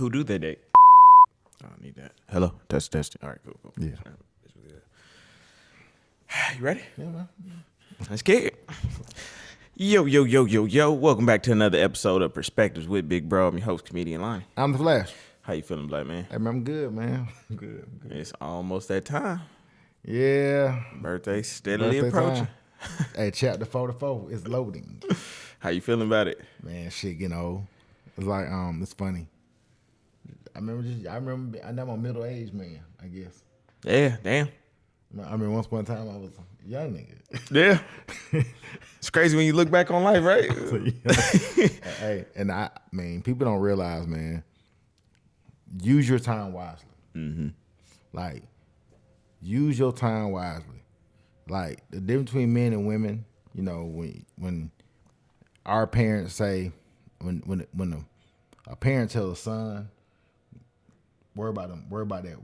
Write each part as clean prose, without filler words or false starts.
Who do they date? I don't need that. Hello, testing. All right, cool. Yeah. You ready? Yeah, man. Let's get it. Yo. Welcome back to another episode of Perspectives with Big Bro. I'm your host, comedian Lion. I'm the Flash. How you feeling, black man? Hey, man, I'm good, man. I'm good. It's almost that time. Yeah. Birthday steadily Birthday approaching. time. Hey, chapter 44 is loading. How you feeling about it? Man, shit getting old. It's like, it's funny. I'm a middle-aged man, I guess. Yeah, damn. I mean, once upon a time, I was a young nigga. Yeah. It's crazy when you look back on life, right? Hey, and people don't realize, man, use your time wisely. Mm-hmm. Like, use your time wisely. Like, the difference between men and women, you know, when our parents say, when a parent tells a son, worry about that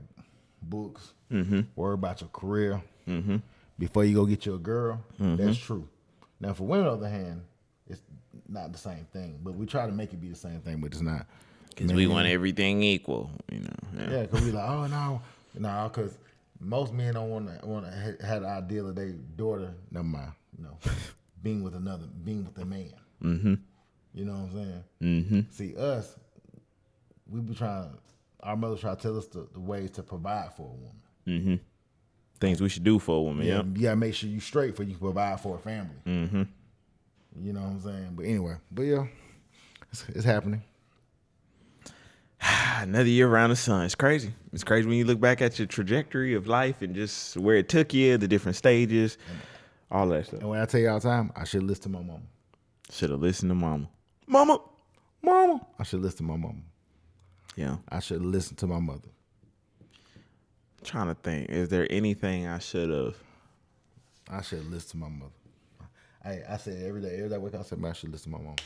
books, mm-hmm. worry about your career, mm-hmm. before you go get you a girl, mm-hmm. that's true. Now, for women, on the other hand, it's not the same thing. But we try to make it be the same thing, but it's not. Because we want everything equal, you know. Yeah, because we like, oh, no, because most men don't want to have the ideal of their daughter, never mind, being with a man. Mm-hmm. You know what I'm saying? Mm-hmm. See, us, our mothers try to tell us the ways to provide for a woman. Mm-hmm. Things we should do for a woman, yeah. You gotta make sure you straight for you can provide for a family. Mm-hmm. You know what I'm saying? But anyway, yeah, it's happening. Another year around the sun. It's crazy. It's crazy when you look back at your trajectory of life and just where it took you, the different stages, all that stuff. And when I tell you all the time, I should listen to my mama. Should have listened to mama. Mama. I should listen to my mama. Yeah. I should listen to my mother. I'm trying to think. Is there anything I should have? I should listen to my mother. I say every day I wake up, I say, man, I should listen to my mama.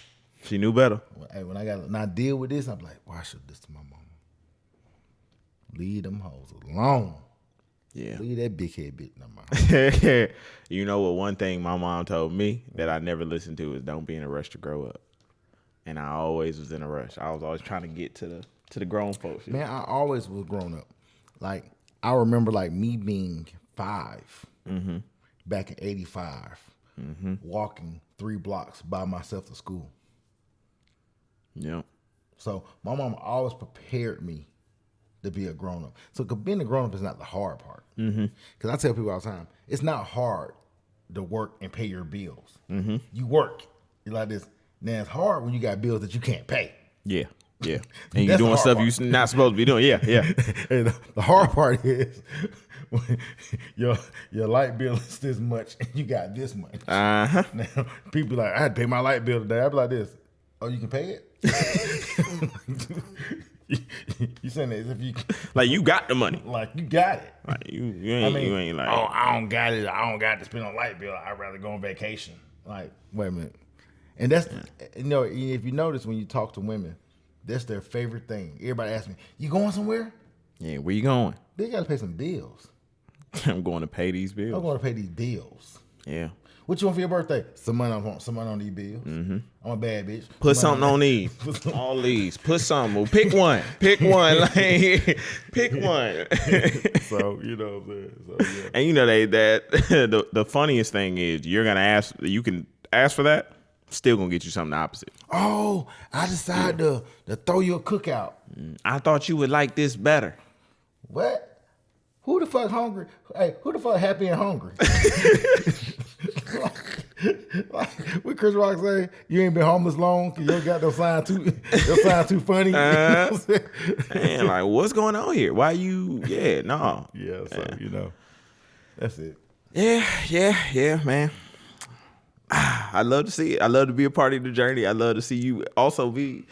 She knew better. Hey, when I got to deal with this, I'm like, well, I should listen to my mama. Leave them hoes alone. Yeah. Leave that big head bitch in my mouth. You know what? One thing my mom told me that I never listened to is don't be in a rush to grow up. And I always was in a rush. I was always trying to get to the grown folks. Man, I always was grown up. Like, I remember like me being 5 mm-hmm. back in 85, mm-hmm. walking 3 blocks by myself to school. Yeah. So my mom always prepared me to be a grown up. So being a grown up is not the hard part. Mm-hmm. Because I tell people all the time, it's not hard to work and pay your bills. Mm-hmm. You work. You're like this. Now it's hard when you got bills that you can't pay. Yeah. Yeah. And you're doing stuff you're not supposed to be doing. Yeah. And the hard part is when your light bill is this much and you got this much. Uh-huh. Now, people like, I had to pay my light bill today. I'd be like this. Oh, you can pay it? You saying that as if you like you got the money. Like you got it. Like you ain't like, oh, I don't got it. I don't got to spend on light bill. I'd rather go on vacation. Like, wait a minute. And that's if you notice when you talk to women, that's their favorite thing. Everybody asks me, you going somewhere? Yeah, where you going? They gotta pay some bills. I'm going to pay these bills. I'm going to pay these bills. Yeah. What you want for your birthday? Some money on these bills. Mm-hmm. I'm a bad bitch. Put something on these. All these. Put something. Pick one. Pick one. Like, pick one. So, you know what I'm saying? So, yeah. And you know the funniest thing is you can ask for that, still gonna get you something the opposite. Oh, I decided to throw you a cookout. I thought you would like this better. What? Who the fuck hungry? Hey, who the fuck happy and hungry? like what Chris Rock say, you ain't been homeless long because you got your sign too funny. Man, like what's going on here? Why you? Yeah, no. Yeah, so that's it. Yeah, man. I love to see it. I love to be a part of the journey. I love to see you also be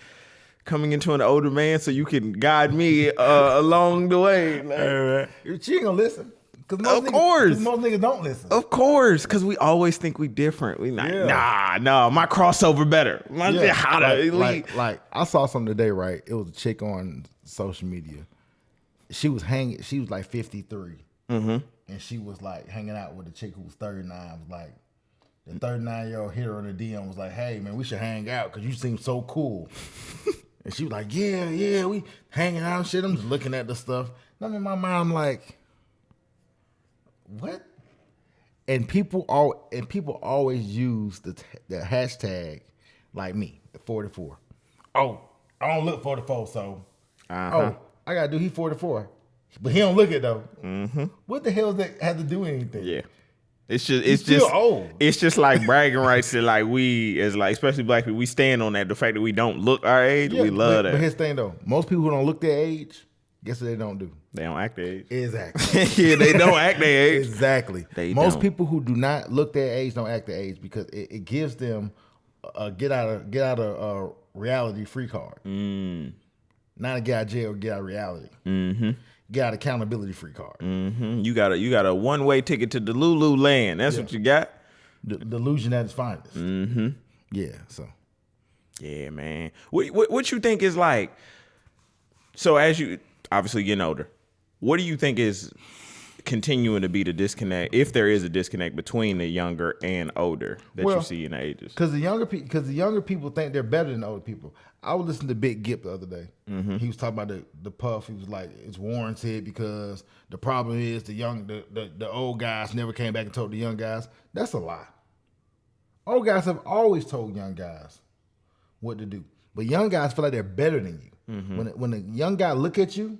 coming into an older man so you can guide me along the way. Like, hey, man. She ain't gonna listen. Of course. Most niggas don't listen. Of course, because we always think we different. We like, nah, my crossover better. Like I saw something today, right? It was a chick on social media. She was like 53. Mm-hmm. And she was like hanging out with a chick who was 39. Was like, the 39-year-old hit her on the DM was like, hey, man, we should hang out because you seem so cool. And she was like, yeah, we hanging out and shit. I'm just looking at the stuff. And in my mind, I'm like, what? And people always use the hashtag like me, 44. Oh, I don't look 44, so I gotta do. He 44, but he don't look it though. Mm-hmm. What the hell does that have to do with anything? Yeah. It's just old. It's just like bragging rights that like we as like especially black people, we stand on that. The fact that we don't look our age, we love that. But here's the thing though, most people who don't look their age, guess what they don't do? They don't act their age. Exactly. Yeah, they don't act their age. Exactly. Most people who do not look their age don't act their age because it gives them a get out of reality free card. Not a get out of jail, get out of reality. Mm-hmm. Get out accountability free card. Mm-hmm. You got a one-way ticket to the Lulu land. That's what you got. The delusion at its finest. Mm-hmm. Yeah. So. Yeah, man. What you think is like? So as you obviously getting older, what do you think is continuing to be the disconnect, if there is a disconnect between the younger and older that you see in the ages? Because the younger people think they're better than the older people. I was listening to Big Gip the other day. Mm-hmm. He was talking about the puff. He was like, it's warranted because the problem is the old guys never came back and told the young guys. That's a lie. Old guys have always told young guys what to do, but young guys feel like they're better than you. Mm-hmm. When a young guy look at you,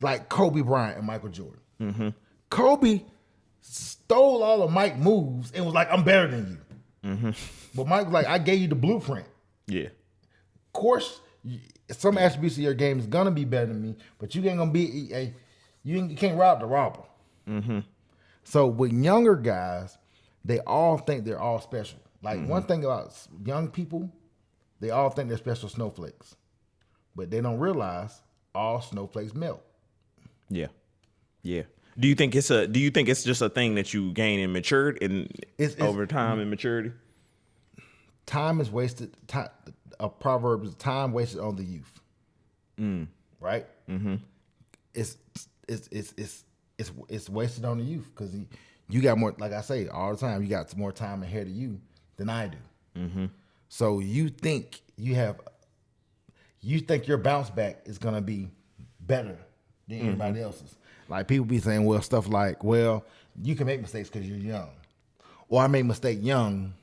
like Kobe Bryant and Michael Jordan. Mm-hmm. Kobe stole all of Mike's moves and was like, I'm better than you. Mm-hmm. But Mike was like, I gave you the blueprint. Yeah. Of course, some attributes of your game is going to be better than me, but you ain't going to be, you can't rob the robber. Mm-hmm. So with younger guys, they all think they're all special. Like one thing about young people, they all think they're special snowflakes. But they don't realize all snowflakes melt. Yeah. Yeah. Do you think it's just a thing that you gain in maturity over time and maturity? Time is wasted. A proverb is time wasted on the youth. Right? Mm-hmm. It's wasted on the youth because you got more. Like I say all the time, you got more time ahead of you than I do. Mm-hmm. So you think your bounce back is gonna be better than anybody else's. Like people be saying, well, stuff like, well, you can make mistakes because you're young. Or I made a mistake young,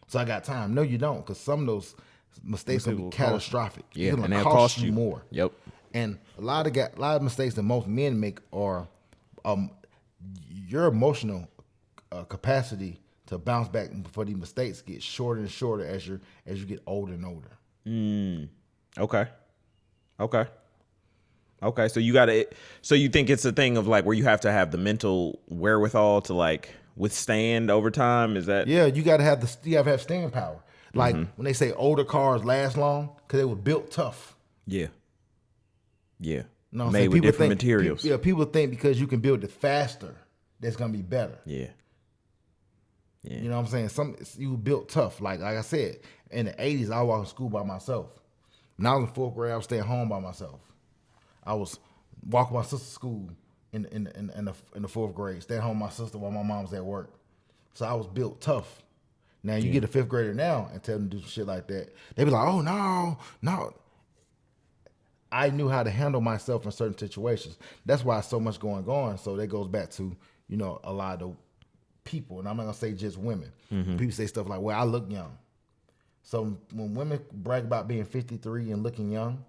so I got time. No, you don't, because some of those mistakes will be catastrophic. Yeah, and they'll cost you more. Yep. And a lot of mistakes that most men make are your emotional capacity to bounce back for these mistakes get shorter and shorter as you get older and older. Okay, so you think it's a thing of like where you have to have the mental wherewithal to like withstand over time? Is that? Yeah, you gotta have staying power. Like when they say older cars last long, because they were built tough. Yeah. Yeah. No, made with different materials. People think because you can build it faster, that's gonna be better. Yeah. Yeah. You know what I'm saying? You built tough. Like I said, in the 80s, I walked to school by myself. When I was in 4th grade, I was staying home by myself. I was walking my sister's school in the 4th grade, staying home with my sister while my mom was at work. So I was built tough. Now you get a 5th grader now and tell them to do some shit like that. They be like, oh no. I knew how to handle myself in certain situations. That's why so much going on. So that goes back to, a lot of people, and I'm not gonna say just women. Mm-hmm. People say stuff like, well, I look young. So when women brag about being 53 and looking young,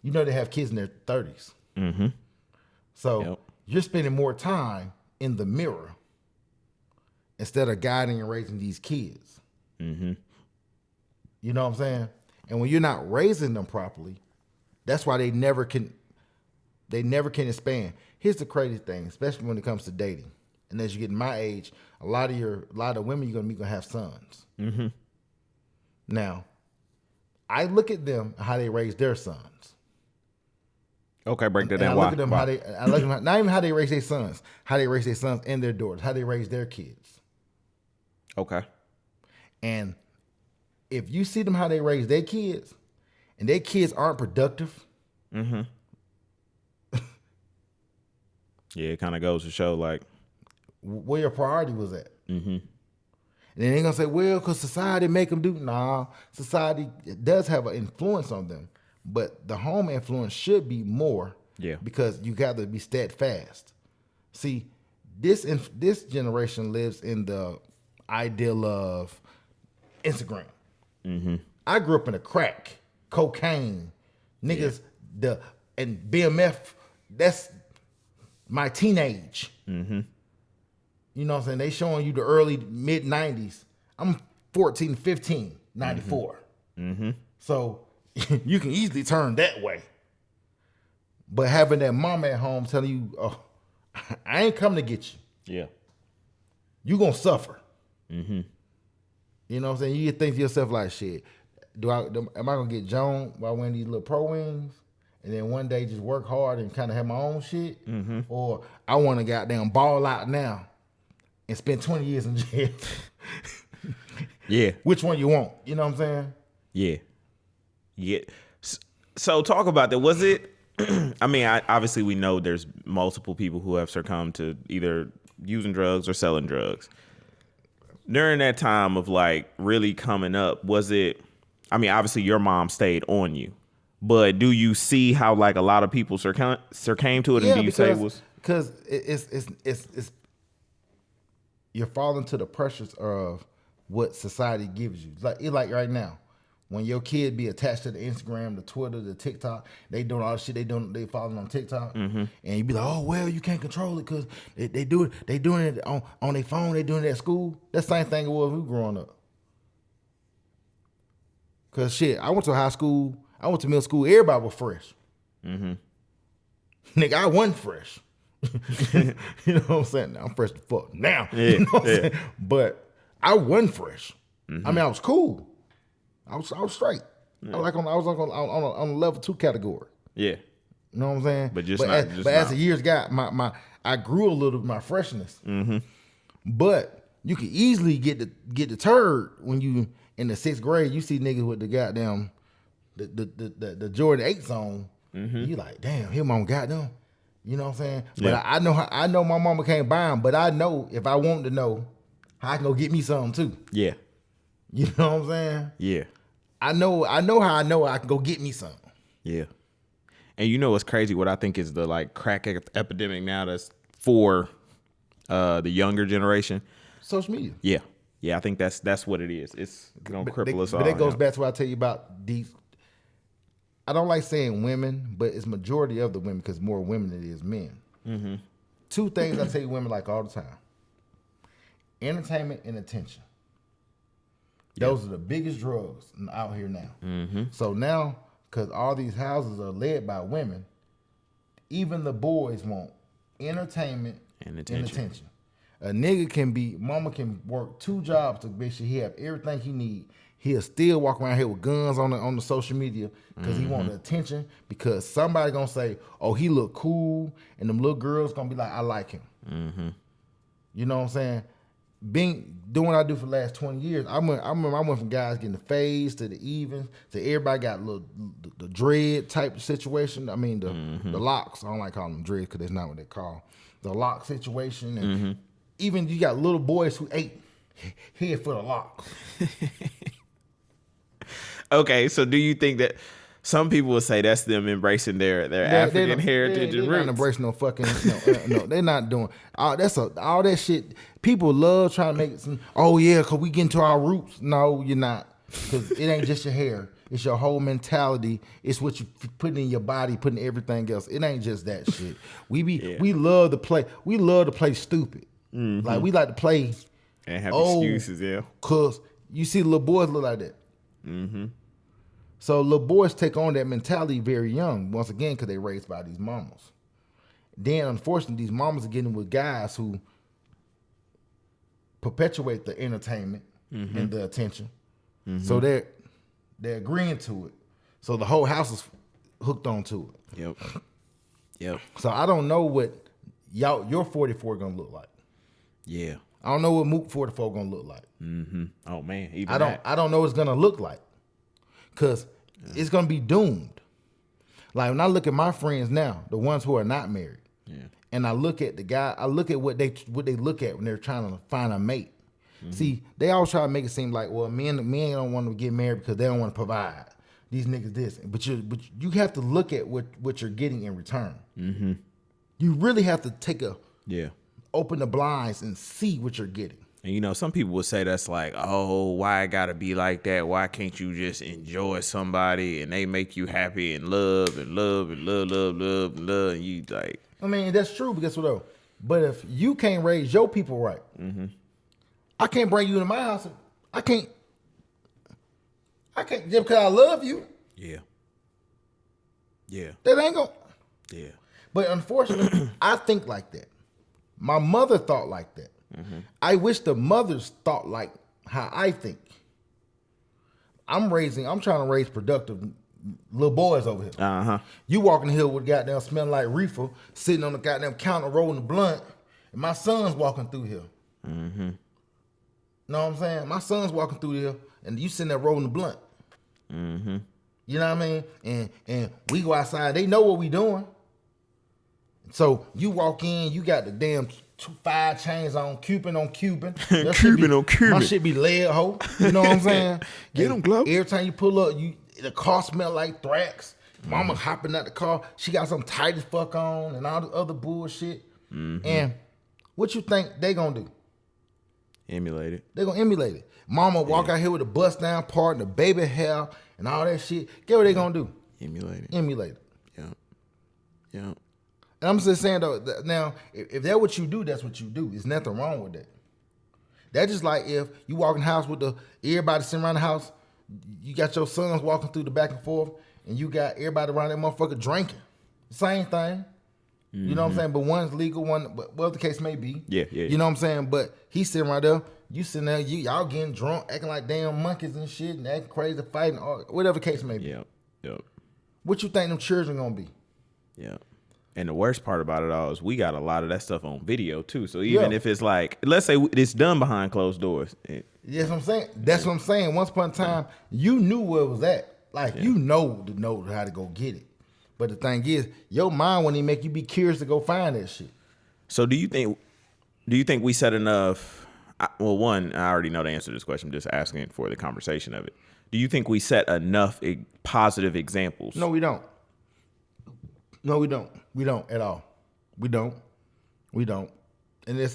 they have kids in their 30s. Mm-hmm. So you're spending more time in the mirror instead of guiding and raising these kids. Mm-hmm. You know what I'm saying? And when you're not raising them properly, that's why they never can expand. Here's the crazy thing, especially when it comes to dating. And as you get in my age, a lot of women you're gonna meet gonna have sons. Mm-hmm. Now, I look at them how they raise their sons. Okay, break that down. I look at them not even how they raise their sons, how they raise their sons and their daughters, how they raise their kids. Okay. And if you see them how they raise their kids, and their kids aren't productive, yeah, it kind of goes to show like where your priority was at. Mm-hmm. And then they're gonna say, well, because society make them do. Nah, society does have an influence on them. but the home influence should be more. Yeah. Because you got to be steadfast. See, this generation lives in the ideal of Instagram. Mm-hmm. I grew up in a crack, cocaine, niggas, and BMF. That's my teenage. Mm-hmm. You know what I'm saying? They showing you the early mid 90s. I'm 14, 15, 94. Mm-hmm. So you can easily turn that way. But having that mama at home telling you, oh, I ain't coming to get you. Yeah. You gonna suffer. Mm-hmm. You know what I'm saying? You think to yourself like, shit, am I gonna get Joan while wearing these little pro wings? And then one day just work hard and kind of have my own shit? Mm-hmm. Or I want to goddamn ball out now and spend 20 years in jail. Yeah. Which one you want? You know what I'm saying? Yeah. Yeah. So talk about that. Was it, I mean, obviously we know there's multiple people who have succumbed to either using drugs or selling drugs. During that time of like really coming up, was it, I mean, obviously your mom stayed on you, but do you see how like a lot of people succumbed to it? And do you say it was? Because it's you're falling to the pressures of what society gives you. Like right now, when your kid be attached to the Instagram, the Twitter, the TikTok, they doing all the shit they following on TikTok, and you be like, oh well, you can't control it because they doing it on their phone, they doing it at school. That same thing it was when we growing up. Cause shit, I went to high school, I went to middle school, everybody was fresh. Mm-hmm. Nigga, I wasn't fresh. You know what I'm saying? Now I'm fresh as fuck now. Yeah, you know what I'm saying? But I wasn't fresh. I mean, I was cool. I was straight. Yeah. I was on a level 2 category. Yeah. You know what I'm saying? But as the years got, I grew a little my freshness. Mm-hmm. But you can easily get deterred when you in the 6th grade. You see niggas with the goddamn the Jordan 8s on. Mm-hmm. You like, damn, his mama got them. You know what I'm saying? Yeah. But I know my mama can't buy them. But I know if I want to know, I can go get me some too. Yeah. You know what I'm saying? Yeah. I know how I know I can go get me some. Yeah. And you know what's crazy? What I think is the like crack epidemic now that's for the younger generation. Social media. Yeah. Yeah, I think that's what it is. It's gonna cripple us all. But that goes back to what I tell you about these. I don't like saying women, but it's majority of the women because more women than it is men. Mm-hmm. 2 things I tell you women like all the time: entertainment and attention. Those are the biggest drugs out here now. Mm-hmm. So now, because all these houses are led by women, even the boys want entertainment and attention. A nigga mama can work 2 jobs to make sure he have everything he need. He'll still walk around here with guns on the social media because he want the attention. Because somebody gonna say, "Oh, he look cool," and them little girls gonna be like, "I like him." Mm-hmm. You know what I'm saying? Doing what I do for the last 20 years, I remember I went from guys getting the fades to the evens to everybody got the dread type of situation. I mean the locks. I don't like calling them dread because that's not what they call the lock situation. And even you got little boys who ate head for the locks. Okay, so do you think that some people would say that's them embracing their African heritage and roots? They're not embracing no fucking no. They're not doing all that shit. People love trying to make it some. Oh yeah, cause we get into our roots. No, you're not. Cause it ain't just your hair. It's your whole mentality. It's what you putting in your body, putting everything else. It ain't just that shit. We love to play. We love to play stupid. Mm-hmm. Like we like to play and have excuses. Yeah, cause you see little boys look like that. Mm-hmm. So little boys take on that mentality very young, once again, because they raised by these mamas. Then, unfortunately, these mamas are getting with guys who perpetuate the entertainment and the attention. Mm-hmm. So they're agreeing to it. So the whole house is hooked onto it. Yep. So I don't know what your 44 gonna look like. Yeah. I don't know what Mook 44 gonna look like. Mm-hmm. Oh man, I don't know what it's gonna look like, cause it's gonna be doomed. Like when I look at my friends now, the ones who are not married, and I look at what they look at when they're trying to find a mate. Mm-hmm. See, they always try to make it seem like, well, men don't want to get married because they don't want to provide. these niggas this. But you have to look at what you're getting in return. Mm-hmm. You really have to open the blinds and see what you're getting. And you know, some people would say that's like, oh, why it gotta be like that? Why can't you just enjoy somebody and they make you happy and love and love and love, love, love, and love, and you like. I mean, that's true, but guess what though? But if you can't raise your people right, I can't bring you into my house. I can't just because I love you. Yeah. Yeah. That ain't gonna. Yeah. But unfortunately, I think like that. My mother thought like that. I wish the mothers thought like how I think. I'm trying to raise productive little boys over here. Uh-huh. You walking the hill with goddamn smelling like reefer, sitting on the goddamn counter rolling the blunt, and my son's walking through here. Mm-hmm. Know what I'm saying? My son's walking through here, and you sitting there rolling the blunt. Mm-hmm. You know what I mean? And we go outside. They know what we doing. So you walk in, you got the damn 5 chains on, Cuban on Cuban. Cuban on Cuban. My shit be lead hoe. You know what I'm saying? Get them gloves. Every time you pull up, the car smell like Thrax. Mama hopping out the car. She got some tight as fuck on and all the other bullshit. Mm-hmm. And what you think they gonna do? Emulate it. They gonna emulate it. Mama walk out here with a bust down part and the baby hair and all that shit. Get what they gonna do? Emulate it. Emulate it. Yeah. Yeah. And I'm just saying though, now if that's what you do, that's what you do. There's nothing wrong with that. That's just like if you walk in the house with everybody sitting around the house, you got your sons walking through the back and forth, and you got everybody around that motherfucker drinking. Same thing. Mm-hmm. You know what I'm saying? But one's legal, but whatever the case may be. Yeah. You know what I'm saying? But he's sitting right there, you sitting there, y'all getting drunk, acting like damn monkeys and shit, and acting crazy, fighting, whatever the case may be. Yep. What you think them children gonna be? Yeah. And the worst part about it all is we got a lot of that stuff on video too. So even if it's like, let's say it's done behind closed doors. Yes, I'm saying. That's what I'm saying. Once upon a time, you knew where it was at. Like you know how to go get it. But the thing is, your mind wouldn't even make you be curious to go find that shit. So do you think we set enough? Well, one, I already know the answer to this question. I'm just asking for the conversation of it. Do you think we set enough positive examples? No, we don't. No, we don't. We don't at all. We don't. And it's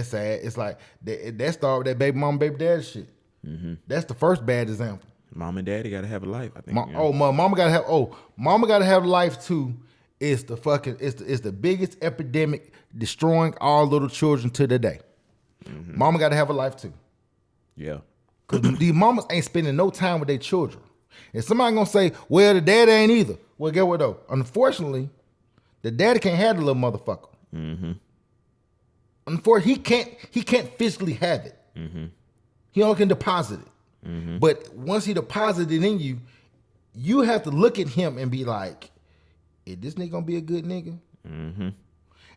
sad. It's like that started with that baby mom, baby dad shit. Mm-hmm. That's the first bad example. Mom and daddy gotta have a life. I think. Mama gotta have life too. It's the biggest epidemic destroying all little children to the day. Mm-hmm. Mama gotta have a life too. Yeah. Cause these mamas ain't spending no time with their children. And somebody gonna say, well, the daddy ain't either. Well, get what though? Unfortunately, the daddy can't have the little motherfucker. Mm-hmm. Unfortunately, he can't physically have it. Mm-hmm. He only can deposit it. Mm-hmm. But once he deposited it in you, you have to look at him and be like, is this nigga gonna be a good nigga? Mm-hmm.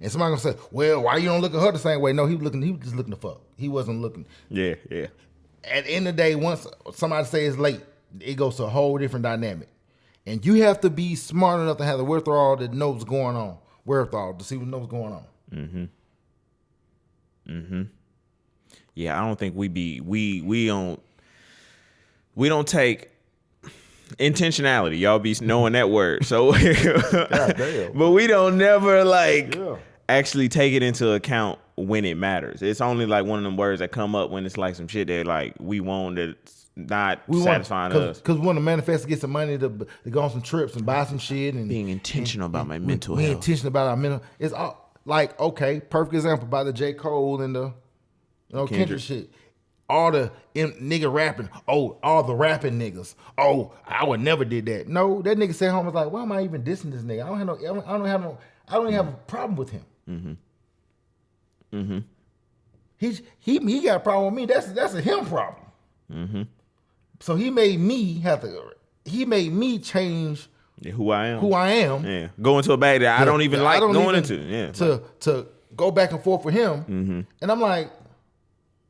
And somebody gonna say, well, why you don't look at her the same way? No, he was just looking to fuck. He wasn't looking. Yeah. At the end of the day, once somebody says it's late, it goes to a whole different dynamic. And you have to be smart enough to have the wherewithal that knows what's going on. Wherewithal to see what knows going on. Mm-hmm. Mm-hmm. Yeah, I don't think we don't take intentionality. Y'all be knowing that word. So but we don't never actually take it into account when it matters. It's only like one of them words that come up when it's like some shit that like we want that's not satisfying us. Because we want to manifest to get some money to go on some trips and buy some shit and being intentional about my mental health. Being intentional about our mental. It's all like, okay, perfect example about the J. Cole and the Kendrick shit. All the nigga rapping. Oh, all the rapping niggas. Oh, I would never did that. No, that nigga sat home and was like, why am I even dissing this nigga? I don't have a problem with him. Mm-hmm. He got a problem with me. That's a him problem. Mm-hmm. So he made me change who I am. Yeah. Go into a bag that I don't even like going into. Yeah. To go back and forth with him. Mm-hmm. And I'm like,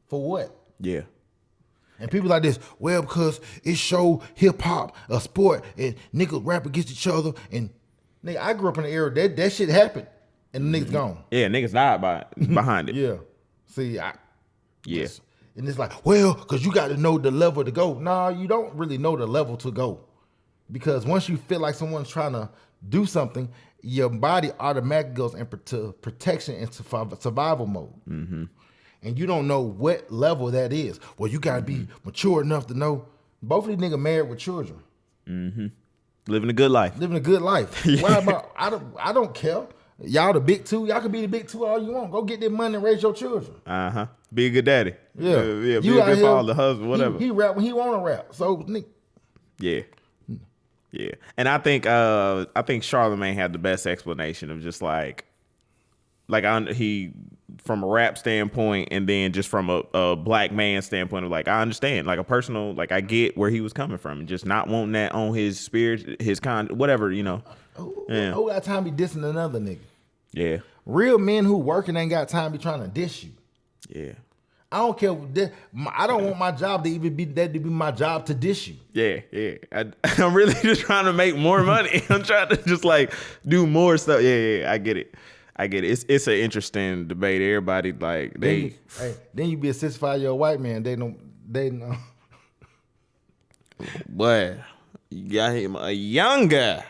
for what? Yeah. And people like this, well, because it showed hip hop, a sport, and niggas rap against each other. And nigga, I grew up in the era that shit happened, and the niggas gone. Yeah, niggas died behind it. Yeah. See, and it's like, well, because you got to know the level to go. Nah, you don't really know the level to go. Because once you feel like someone's trying to do something, your body automatically goes into protection and survival mode. Mm-hmm. And you don't know what level that is. Well, you got to be mature enough to know. Both of these niggas married with children. Mm-hmm. Living a good life. Why about, I don't care. Y'all the big two. Y'all can be the big two all you want. Go get that money and raise your children. Uh-huh. Be a good daddy. Yeah. Be a good father, husband, whatever. He rap when he want to rap. So, yeah. Yeah. And I think Charlamagne had the best explanation of just like he from a rap standpoint, and then just from a black man standpoint of like, I understand, like a personal, like I get where he was coming from, and just not wanting that on his spirit, his whatever, you know. Who got time to be dissing another nigga? Yeah. Real men who working ain't got time to be trying to diss you. Yeah. I don't care. I don't want my job to even be that to be my job to diss you. Yeah, yeah. I'm really just trying to make more money. I'm trying to just like do more stuff. Yeah, I get it. It's an interesting debate. Everybody like then you be a 65-year-old white man. They know. But you got him a younger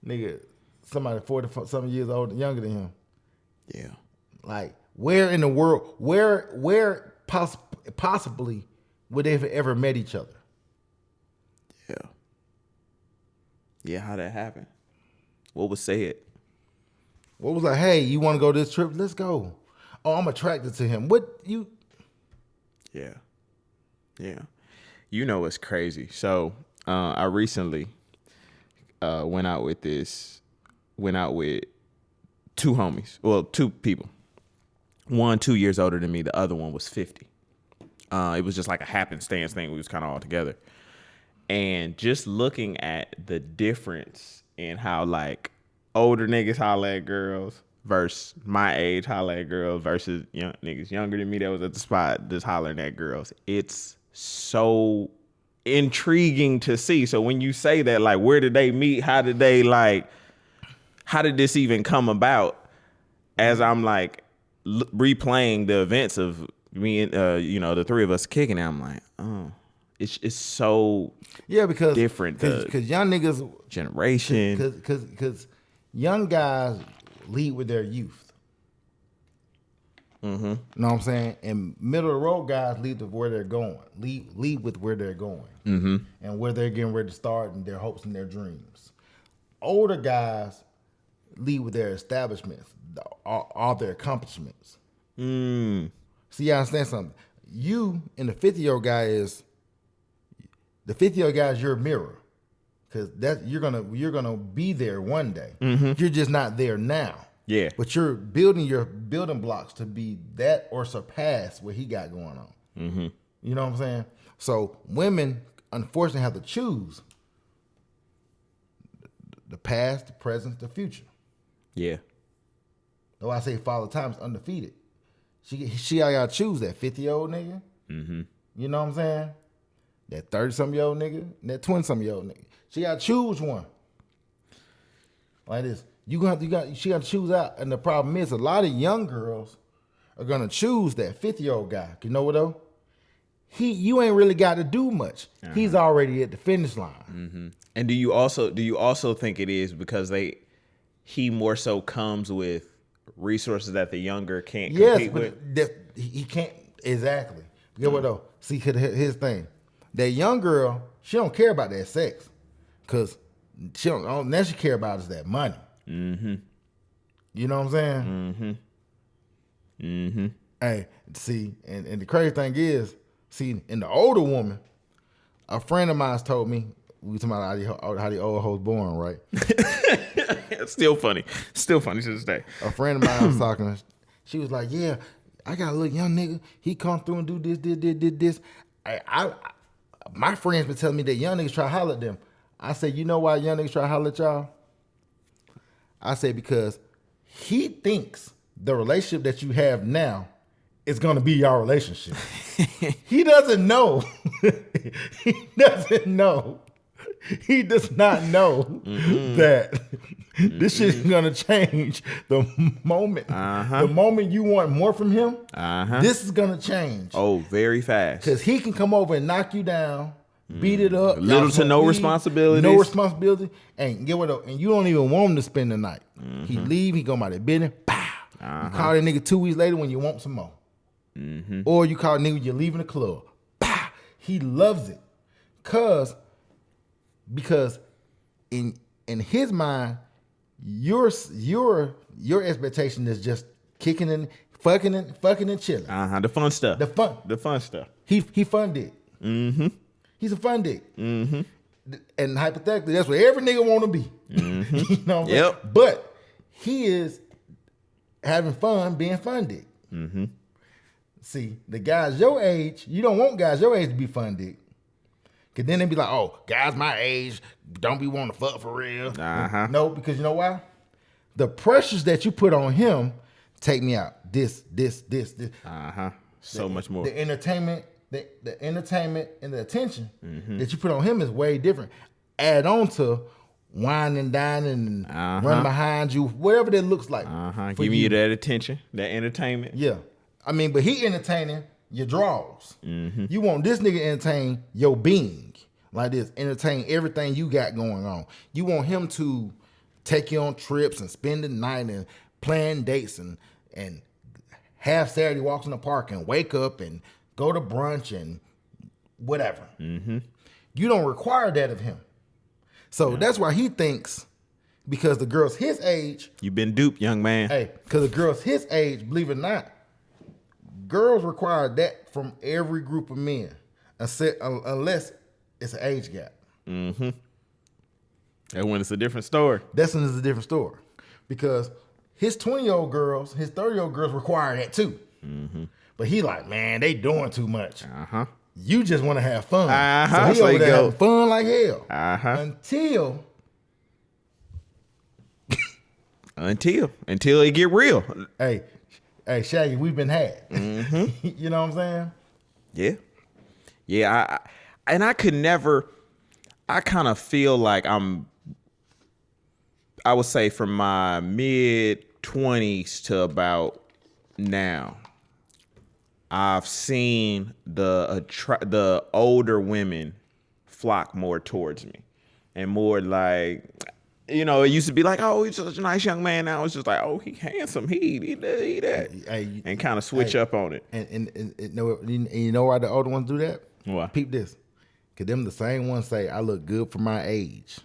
nigga, somebody 40 something years older, younger than him. Yeah. Like, where in the world, where possibly would they have ever met each other? Yeah. Yeah, how'd that happen? What was said? What was like, hey, you want to go this trip? Let's go. Oh, I'm attracted to him. What you? Yeah. Yeah. You know what's crazy? So I recently went out with two homies. Well, two people. One 2 years older than me. The other one was 50. It was just like a happenstance thing. We was kind of all together. And just looking at the difference in how like older niggas holler at girls versus my age holler at girls versus young niggas younger than me that was at the spot just hollering at girls. It's so intriguing to see. So when you say that, like, where did they meet? How did this even come about? As I'm like replaying the events of me and the three of us kicking it, I'm like, oh, it's so because different. Because young niggas generation. Because young guys lead with their youth. Mm-hmm. You know what I'm saying? And middle of the road guys lead with where they're going. Lead with where they're going. Mm-hmm. And where they're getting ready to start and their hopes and their dreams. Older guys lead with their establishments, all their accomplishments. Mm. See, you understand something? You and the 50-year-old guy is your mirror. Because you're gonna be there one day. Mm-hmm. You're just not there now. Yeah. But you're building your building blocks to be that or surpass what he got going on. Mm-hmm. You know what I'm saying? So women, unfortunately, have to choose the past, the present, the future. Yeah. Though I say Father Time is undefeated. She gotta choose that 50-year-old nigga. Mm-hmm. You know what I'm saying? That 30-something-year-old nigga, and that 20-something-year-old nigga. She gotta choose one. Like this. She gotta choose out. And the problem is a lot of young girls are gonna choose that 50-year-old guy. You know what though? You ain't really got to do much. Uh-huh. He's already at the finish line. Mm-hmm. And do you also think it is because he more so comes with resources that the younger can't compete with? He can't exactly. You know what though? See, here's the thing. That young girl, she don't care about that sex, cause she don't. Now she care about is that money. Mm-hmm. You know what I'm saying? Mm-hmm. Mm-hmm. Hey, see, and the crazy thing is, see, in the older woman, a friend of mine told me, we were talking about how the old hoes born, right? It's still funny to this day. A friend of mine was talking. She was like, "Yeah, I got a little young nigga. He come through and do this. My friends been telling me that young niggas try to holler at them. I said, you know why young niggas try to holler at y'all? I said, because he thinks the relationship that you have now is going to be your relationship. He doesn't know. He does not know that this shit is going to change the moment. Uh-huh. The moment you want more from him, uh-huh. This is going to change. Oh, very fast. Because he can come over and knock you down, beat it up. Little Y'all to no smoke weed, responsibilities. No responsibility. And get what? Though? And you don't even want him to spend the night. He leave. He go about his business. Pow. You call that nigga 2 weeks later when you want some more. Or you call a nigga when you're leaving the club. Pow. He loves it. Because in his mind, your expectation is just kicking and fucking and chilling. The fun stuff. The fun stuff. He fun dick. He's a fun dick. And hypothetically, that's what every nigga want to be. You know what I'm saying? But he is having fun being fun dick. See, the guys your age, you don't want guys your age to be fun dick. Cause then they be like, oh, guys my age don't be wanting to fuck for real. No, because you know why? The pressures that you put on him take me out. This. So much more. The entertainment, the entertainment and the attention that you put on him is way different. Add on to wine and dining and run behind you, whatever that looks like. Giving you that attention, that entertainment. Yeah. I mean, but he entertaining your draws. You want this nigga to entertain your being. Like this, entertain everything you got going on. You want him to take you on trips and spend the night and plan dates and have Saturday walks in the park and wake up and go to brunch and whatever. You don't require that of him. So that's why he thinks, because the girl's his age. You've been duped, young man. Hey, because the girl's his age, believe it or not, girls require that from every group of men, unless it's an age gap. And when it's a different story. That's when it's a different story. Because his 20-year-old girls, his 30-year-old girls require that too. But he like, man, they doing too much. You just want to have fun. So he over there having fun like hell. Until it get real. Hey, Shaggy, we've been had. You know what I'm saying? Yeah. I could never, I kind of feel like I would say from my mid-20s to about now, I've seen the older women flock more towards me. And more like, you know, it used to be like, oh, he's such a nice young man. Now it's just like, oh, he handsome. He that. And kind of switch up on it. And you know why the older ones do that? Why? Peep this. Because them the same ones say, I look good for my age.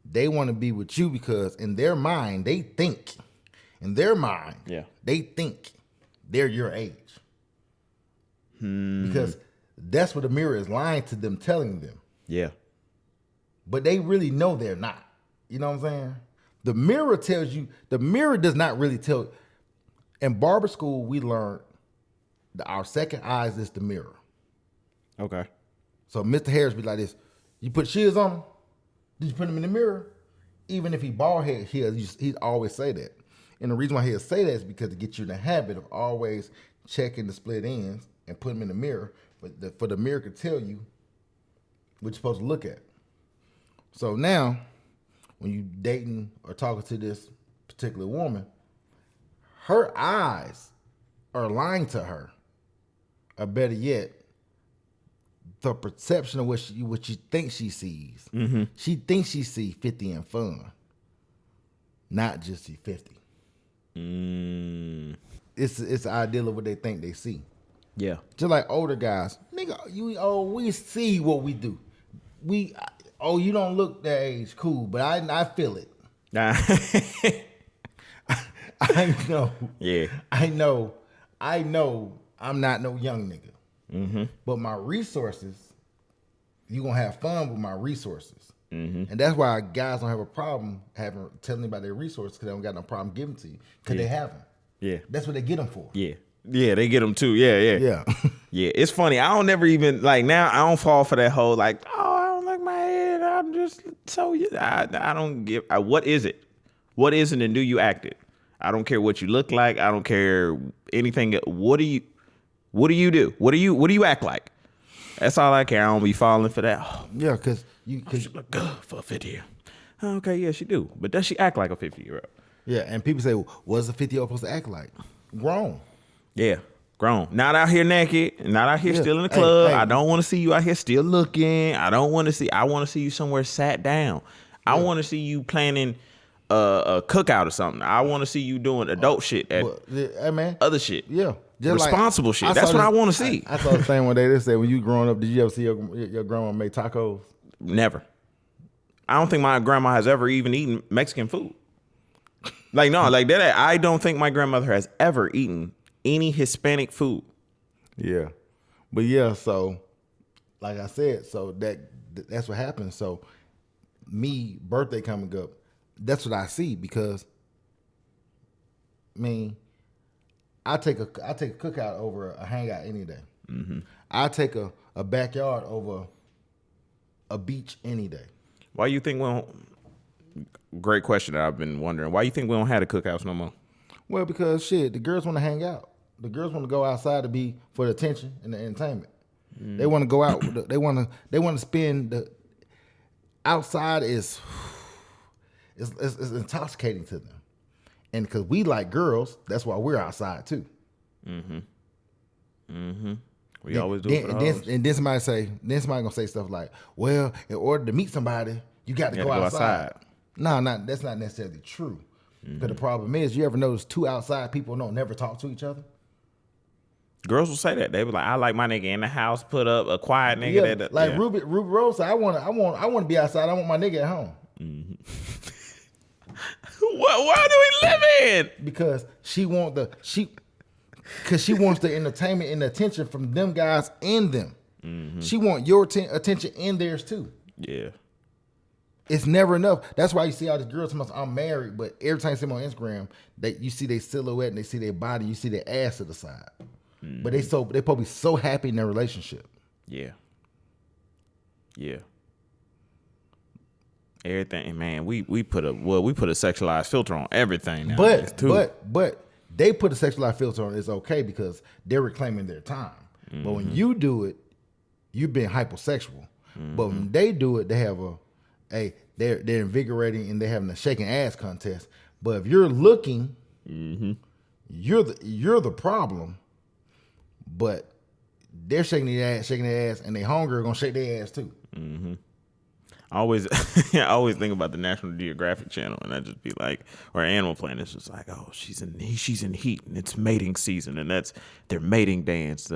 They want to be with you because in their mind, they think. They think they're your age. Because that's what the mirror is lying to them, telling them. Yeah. But they really know they're not. You know what I'm saying? The mirror tells you, the mirror does not really tell. In barber school, we learned that our second eyes is the mirror. Okay. So Mr. Harris be like this, you put shears on him? Did you put him in the mirror? Even if he bald head, he'd always say that. And the reason why he'll say that is because to get you in the habit of always checking the split ends and put them in the mirror, for the mirror to tell you what you're supposed to look at. So now, when you dating or talking to this particular woman, her eyes are lying to her. Or better yet, the perception of what she thinks she sees. She thinks she sees 50 and fun, not just see 50. It's the ideal of what they think they see. Yeah. Just like older guys, nigga, we see what we do. You don't look that age, cool, but I feel it. I know. Yeah. I know I'm not no young nigga. But my resources, you gonna have fun with my resources. And that's why guys don't have a problem telling you about their resources, because they don't got no problem giving to you, because they have them. Yeah. That's what they get them for. Yeah. Yeah, they get them too. Yeah. Yeah, it's funny. I don't never even, like, now I don't fall for that whole, like, oh, I don't like my head. I'm just so, I don't give, what is it? What is it, and do you act it? I don't care what you look like. I don't care anything. What do you do? What do you act like? That's all I care. I don't be falling for that. Oh, yeah, because she look good for a 50-year-old. Okay, yeah, she do. But does she act like a 50-year-old? Yeah, and people say, well, what's a 50-year-old supposed to act like? Grown. Yeah, Grown. Not out here naked. Not out here still in the Hey, club. hey. I don't want to see you out here still looking. I want to see you somewhere sat down. I want to see you planning a cookout or something. I want to see you doing adult shit at Hey, man. other shit. Yeah. Just responsible like, shit. That's what I want to see. I saw the thing one day. They said, when you growing up, did you ever see your grandma make tacos? Never. I don't think my grandma has ever even eaten Mexican food. Like, no, like that. I don't think my grandmother has ever eaten any Hispanic food. Yeah. But yeah, so like I said, so that's what happens. So me, birthday coming up, that's what I see because I mean, I take a cookout over a hangout any day. Mm-hmm. I take a backyard over a beach any day. Why you think we don't? Great question that I've been wondering. Why you think we don't have the cookouts no more? Well, because shit, the girls want to hang out. The girls want to go outside to be for the attention and the entertainment. They want to go out. They want to spend the outside is it's intoxicating to them, and because we like girls, that's why we're outside too. We always do it for the hoes. And then somebody gonna say stuff like, "Well, in order to meet somebody, you got to go outside." No, that's not necessarily true. But the problem is, you ever notice two outside people don't never talk to each other? Girls will say that. They be like, "I like my nigga in the house, put up a quiet nigga." Yeah, like Ruby Rose said, I want to be outside. I want my nigga at home. Why do we live in? Because she wants the entertainment and the attention from them guys and them. She want your attention and theirs too. Yeah. It's never enough. That's why you see all these girls tell me I'm married, but every time you see them on Instagram, you see their silhouette and they see their body, you see their ass to the side. But they probably so happy in their relationship. Yeah. Yeah. Everything, man. We put a sexualized filter on everything now. But they put a sexualized filter on. It's okay because they're reclaiming their time. But when you do it, you've been hypersexual. But when they do it, they have they're invigorating and they're having a shaking ass contest. But if you're looking, you're the problem. But they're shaking their ass, and they hungry are gonna shake their ass too. I always think about the National Geographic Channel, and I just be like, or Animal Planet, it's just like, oh, she's in heat, and it's mating season, and that's their mating dance,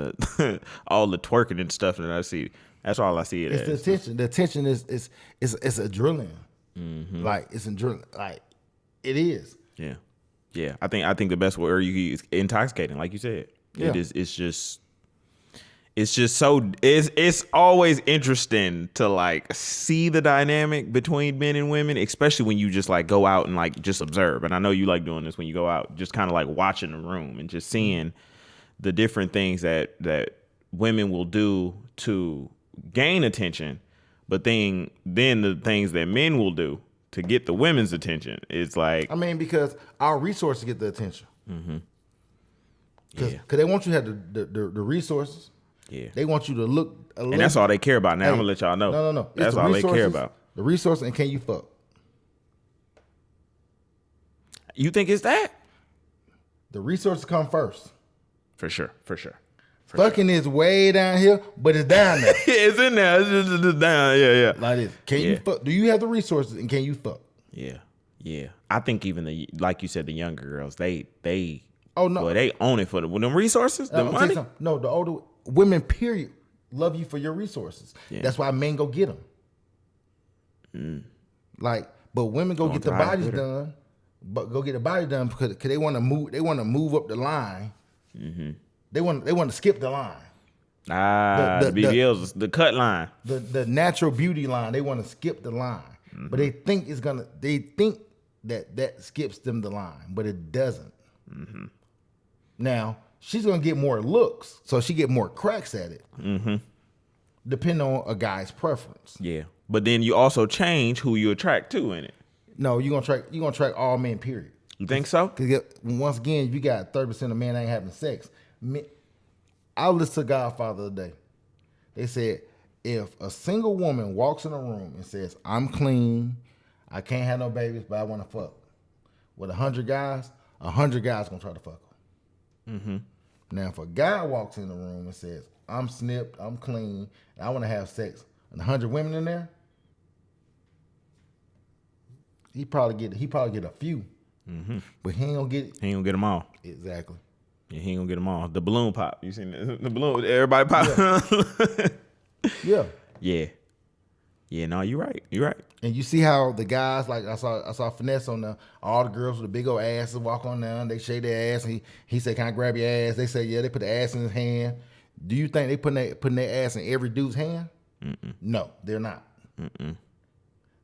all the twerking and stuff that I see. That's all I see it as. It's the attention. The attention is adrenaline. Like it's adrenaline. Like it is. Yeah, yeah. I think the best word you use is intoxicating, like you said. Yeah. It is. It's just so. It's always interesting to like see the dynamic between men and women, especially when you just like go out and like just observe. And I know you like doing this when you go out, just kind of like watching the room and just seeing the different things that women will do to gain attention, but then the things that men will do to get the women's attention. It's like, I mean, because our resources get the attention. Because Yeah. they want you to have the resources. Yeah. They want you to look a little. And that's all they care about. Now I'm gonna let y'all know. No. It's That's the all they resources, care about. The resource and can you fuck? You think it's that? The resources come first. For sure. Fucking is way down here, but it's down there. It's in there. It's just down. Yeah. Like this. Can you fuck? Do you have the resources and can you fuck? Yeah. I think even like you said, the younger girls, they Oh no, boy, they own it for them resources, the I'll tell you money. something. No, the older women, period, love you for your resources. Yeah. That's why men go get them. Like, but women go get the bodies done. But go get the body done because they want to move. They want to move up the line. They want to skip the line. The BBLs, the cut line. The natural beauty line. They want to skip the line, but they think it's gonna. They think that skips them the line, but it doesn't. Now she's gonna get more looks, so she get more cracks at it, depending on a guy's preference. Yeah, but then you also change who you attract to in it. No, you're gonna track all men. Period. You think so? Because once again, you got 30% of men ain't having sex. I listened to Godfather today. They said if a single woman walks in a room and says, "I'm clean, I can't have no babies, but I want to fuck," with 100 guys, 100 guys gonna try to fuck her. Now, if a guy walks in the room and says, I'm snipped, I'm clean, and I want to have sex, and 100 women in there, he probably get a few, but he ain't gonna get it. He ain't gonna get them all. Exactly. Yeah, he ain't gonna get them all. The balloon pop. You seen the balloon? Everybody pop. Yeah. Yeah. Yeah. No, you're right. You're right. And you see how the guys, like I saw Finesse on there, all the girls with the big old asses walk on down, they shake their ass, and he said, "Can I grab your ass?" They say, "Yeah." They put the ass in his hand. Do you think they putting their ass in every dude's hand? Mm-mm. No, they're not. Mm-mm.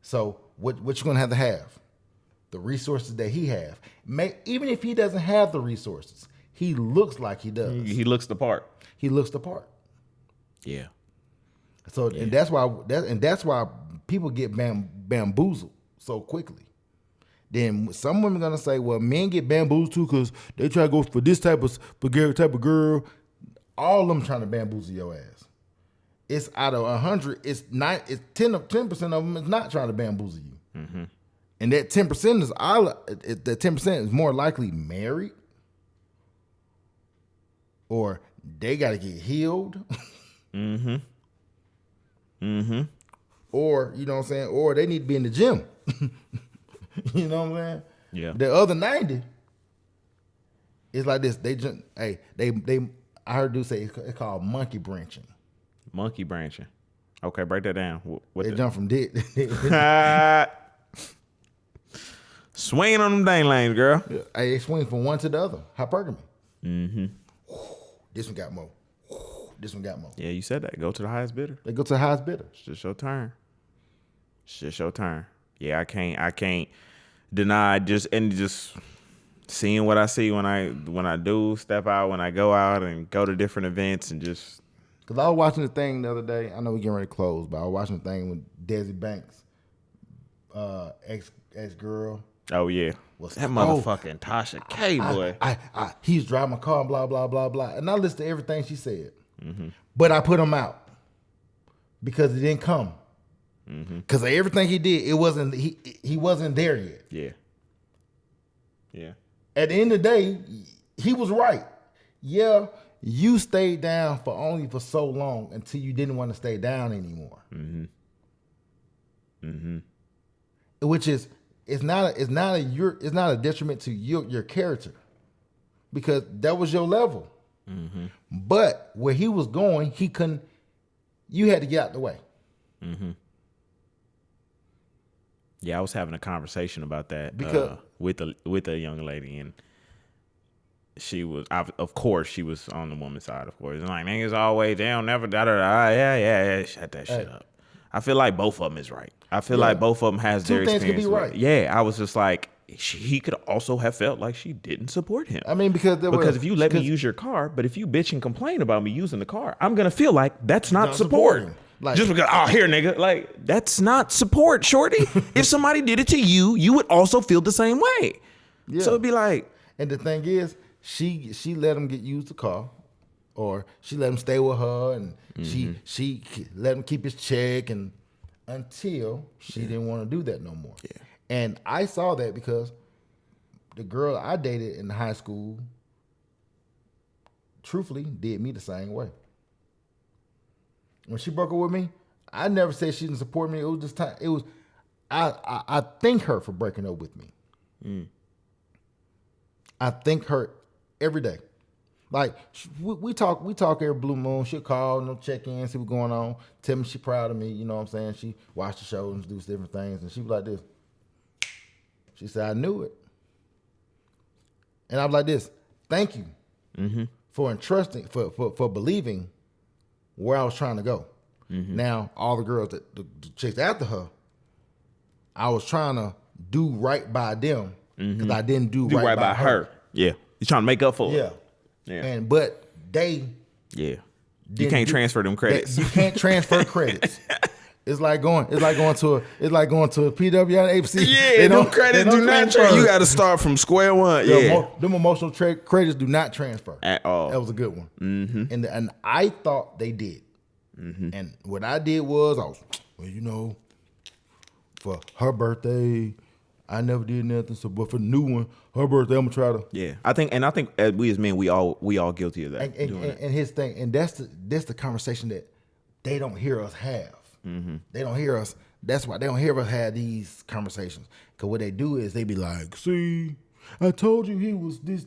So what you gonna have to have? The resources that he have. Even if he doesn't have the resources, he looks like he does. He looks the part. He looks the part. Yeah. So and that's why people get bamboozled so quickly. Then some women gonna say, well, men get bamboozled too because they try to go for this type of girl. All of them trying to bamboozle your ass. It's out of 100, it's 10% of them is not trying to bamboozle you. Mm-hmm. And that 10% that 10% is more likely married, or they got to get healed. Mm-hmm. Mm-hmm. Or, you know what I'm saying? Or they need to be in the gym. You know what I'm saying? Yeah. The other 90, it's like this. I heard dude say it's called monkey branching. Monkey branching. Okay, break that down. They jump from dick. Swinging on them dang lanes, girl. Hey, they swing from one to the other. Hypergamy. Mm-hmm. This one got more. This one got more. Yeah, you said that. Go to the highest bidder. They go to the highest bidder. It's just your turn. It's just your turn. Yeah, I can't deny just seeing what I see when I do step out, when I go out and go to different events and just. Because I was watching the thing the other day. I know we're getting ready to close, but I was watching the thing with Desi Banks, ex-girl. Oh, yeah. That motherfucking Tasha K, boy. He's driving my car, blah, blah, blah, blah. And I listened to everything she said. Mm-hmm. But I put him out because it didn't come. Because everything he did, he wasn't there yet. Yeah. Yeah. At the end of the day, he was right. Yeah, you stayed down for so long until you didn't want to stay down anymore. Mm-hmm. Mm-hmm. Which is it's not a detriment to your character, because that was your level. Mm-hmm. But where he was going, he couldn't. You had to get out the way. Mm-hmm. Yeah, I was having a conversation about that because with a young lady, and she was, of course, she was on the woman's side, of course. And like, niggas always, they don't never, da-da-da, yeah, shut that shit up. I feel like both of them is right. I feel like both of them has their experience. Two things could be right. Yeah, I was just like, he could also have felt like she didn't support him. I mean, because if you let me use your car, but if you bitch and complain about me using the car, I'm going to feel like that's not support. Like, just because, oh, here, nigga. Like, that's not support, shorty. If somebody did it to you, you would also feel the same way. Yeah. So it'd be like. And the thing is, she let him use the car, or she let him stay with her, and she let him keep his check, and until she didn't want to do that no more. Yeah. And I saw that because the girl I dated in high school, truthfully, did me the same way. When she broke up with me, I never said she didn't support me. It was just time. It was I thank her for breaking up with me. Mm. I thank her every day. Like we talk every blue moon. She'll call, check in, see what's going on. Tell me she's proud of me. You know what I'm saying? She watched the shows and do different things, and she was like this. She said, "I knew it," and I was like this. Thank you for entrusting, for believing where I was trying to go. Mm-hmm. Now, all the girls that the chicks after her, I was trying to do right by them because I didn't do right by her. Yeah, you're trying to make up for it. Yeah. But they, you can't transfer them credits. You can't transfer credits. It's like going to a PWI Yeah, them credits do not transfer. You got to start from square one. Yeah, them emotional credits do not transfer at all. That was a good one. Mm-hmm. And I thought they did. Mm-hmm. And what I did was for her birthday, I never did nothing. So, but for the new one, her birthday, I'm gonna try to. Yeah, I think as we as men, we all guilty of that. And his thing, and that's the conversation that they don't hear us have. They don't hear us. That's why they don't hear us have these conversations. Cause what they do is they be like, "See, I told you he was this."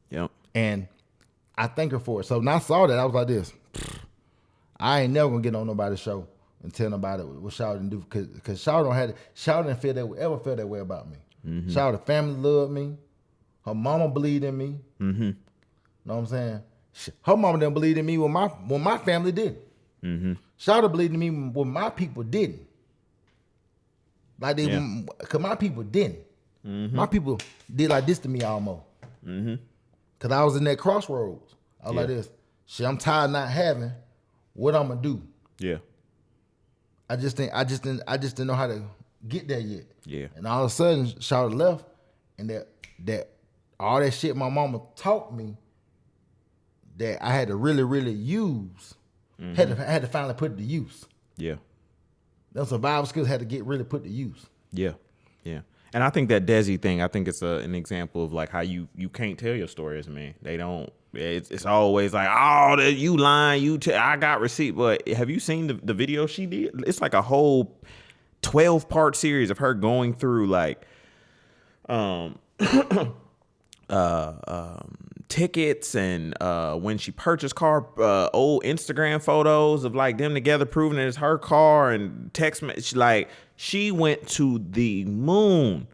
Yep. And I thank her for it. So when I saw that, I was like this. I ain't never gonna get on nobody's show and tell nobody what Shawty do, because Shawty didn't ever feel that way about me. Shawty family loved me. Her mama believed in me. Know what I'm saying? Her mama didn't believe in me when my family didn't. Shawty believed in me when my people didn't. Like cause my people didn't. My people did like this to me almost. Cause I was in that crossroads. I was like this. Shit, I'm tired of not having. What I'm gonna do? Yeah. I just didn't know how to get there yet. Yeah. And all of a sudden, Shawty left, and that all that shit my mama taught me that I had to really, really use. Had to finally put it to use. Yeah. Those survival skills had to really put to use. Yeah. Yeah. And I think that Desi thing, I think it's an example of like how you can't tell your story as a man. They don't. It's always like, oh, you lying. I got receipt. But have you seen the video she did? It's like a whole 12-part series of her going through like tickets and when she purchased car, old Instagram photos of like them together proving that it's her car, and text message. Like she went to the moon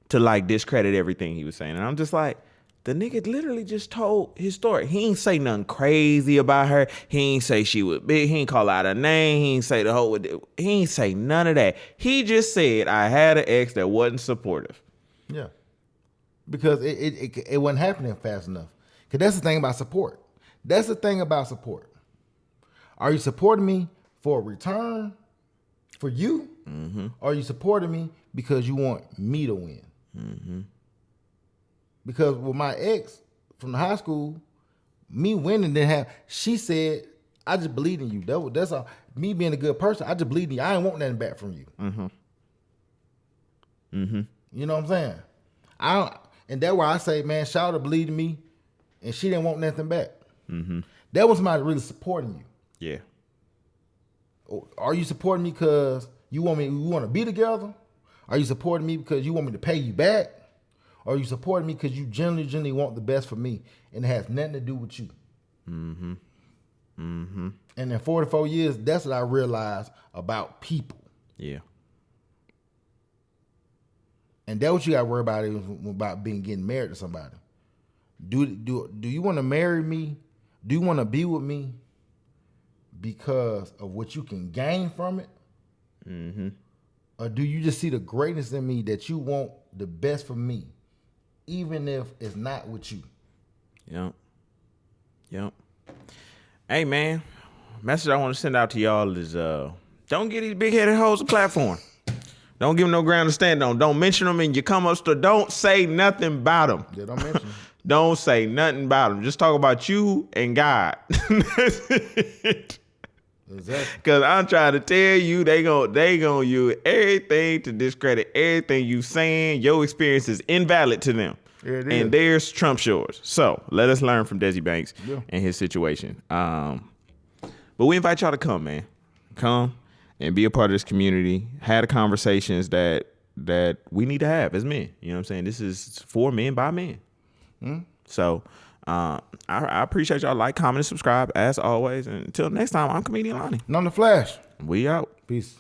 to like discredit everything he was saying. And I'm just like, the nigga literally just told his story. He ain't say nothing crazy about her. He ain't say she was big. He ain't call out her name. He ain't say he ain't say none of that. He just said, I had an ex that wasn't supportive. Yeah. Because it wasn't happening fast enough. Because that's the thing about support. That's the thing about support. Are you supporting me for a return for you? Or are you supporting me because you want me to win? Because with my ex from the high school, me winning didn't have. She said, "I just believe in you." That's all. Me being a good person, I just believe in you. I ain't want nothing back from you. You know what I'm saying? And that's why I say, man, Shawty believed in me, and she didn't want nothing back. That was somebody really supporting you. Yeah. Are you supporting me because you want to be together? Are you supporting me because you want me to pay you back? Or are you supporting me because you genuinely want the best for me, and it has nothing to do with you? And in 44 years, that's what I realized about people. Yeah. And that's what you got to worry about getting married to somebody. Do you want to marry me? Do you want to be with me because of what you can gain from it? Or do you just see the greatness in me that you want the best for me, even if it's not with you? Yep. Hey, man, message I want to send out to y'all is don't get these big-headed hoes a platform. Don't give them no ground to stand on. Don't mention them in your come-up store. Don't say nothing about them. Yeah, don't mention them. Don't say nothing about them. Just talk about you and God. That's it. Exactly. Because I'm trying to tell you, they gonna use everything to discredit everything you saying. Your experience is invalid to them. Yeah, it is. And theirs trumps yours. So let us learn from Desi Banks and his situation. But we invite y'all to come, man. Come and be a part of this community. Have the conversations that we need to have as men. You know what I'm saying? This is for men by men. So I appreciate y'all. Like, comment, and subscribe as always. And until next time, I'm Comedian Lonnie. And I'm the Flash. We out. Peace.